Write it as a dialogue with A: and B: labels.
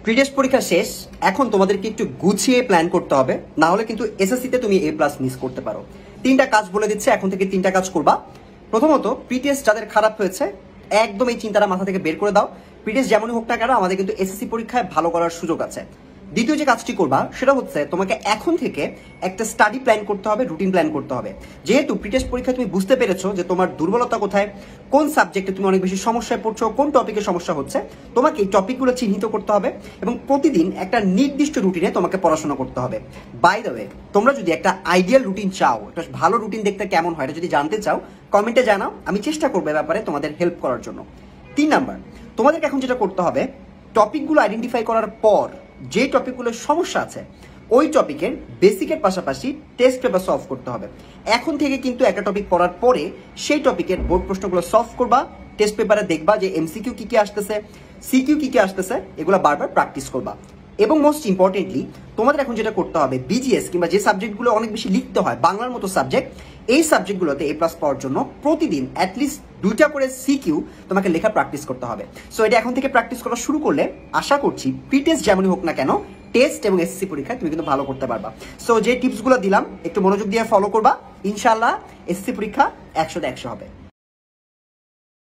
A: Pre-test পরীক্ষা শেষ। এখন তোমাদেরকে একটু গুছিয়ে প্ল্যান করতে হবে, না হলে কিন্তু এসএসসিতে তুমি A+ মিস করতে পারো। 3টা কাজ বলে দিচ্ছে, এখন থেকে 3টা কাজ করবা। প্রথমত, প্রি-টেস্ট যাদের খারাপ হয়েছে একদম এই চিন্তাটা মাথা থেকে বের করে দাও। প্রি-টেস্ট যেমনই হোক না কেন, আমাদের কিন্তু এসএসসি পরীক্ষায় ভালো করার সুযোগ আছে। দ্বিতীয় যে কাজটি করবা সেটা হচ্ছে তোমাকে এখন থেকে একটা স্টাডি প্ল্যান করতে হবে, রুটিন প্ল্যান করতে হবে। যেহেতু প্রি-টেস্ট পরীক্ষা তুমি বুঝতে পেরেছো যে তোমার দুর্বলতা কোথায়, কোন সাবজেক্টে তুমি অনেক বেশি সমস্যায় পড়ছো, কোন টপিকে সমস্যা হচ্ছে, তোমাকে এই টপিকগুলো চিহ্নিত করতে হবে এবং প্রতিদিন একটা নির্দিষ্ট রুটিনে তোমাকে পড়াশোনা করতে হবে। বাই দ্য ওয়ে, তোমরা যদি একটা আইডিয়াল রুটিন চাও, একটা ভালো রুটিন দেখতে কেমন হয় এটা যদি জানতে চাও, কমেন্টে জানাও, আমি চেষ্টা করবো এ ব্যাপারে তোমাদের হেল্প করার জন্য। 3 নাম্বার, তোমাদেরকে এখন যেটা করতে হবে, টপিকগুলো আইডেন্টিফাই করার পর যে টপিকগুলোর সমস্যা আছে ওই টপিকের বেসিকের পাশাপাশি টেস্ট পেপার সলভ করতে হবে। এখন থেকে কিন্তু একটা টপিক পড়ার পরে সেই টপিকের বোর্ড প্রশ্নগুলো সলভ করবা, টেস্ট পেপারে দেখবা যে এমসিকিউ কি কি আসতেছে, সিকিউ কি কি আসতেছে, এগুলো বারবার প্র্যাকটিস করবা। এবং মোস্ট ইম্পর্টেন্টলি তোমাদের এখন যেটা করতে হবে, বিজিএস কিংবা যে সাবজেক্টগুলো অনেক বেশি লিখতে হয়, বাংলার মতো সাবজেক্ট, এই সাবজেক্টগুলোতে A+ পাওয়ার জন্য প্রতিদিন অ্যাটলিস্ট 2টা করে সিকিউ তোমাকে লেখা প্র্যাকটিস করতে হবে। সো এটা এখন থেকে প্র্যাকটিস করা শুরু করলে আশা করছি প্রি-টেস্ট যেমনই হোক না কেন, টেস্ট এবং এসএসসি পরীক্ষায় তুমি কিন্তু ভালো করতে পারবা। সো যে টিপসগুলো দিলাম একটু মনোযোগ দিয়ে ফলো করবা, ইনশাআল্লাহ এসএসসি পরীক্ষা 100-100 হবে।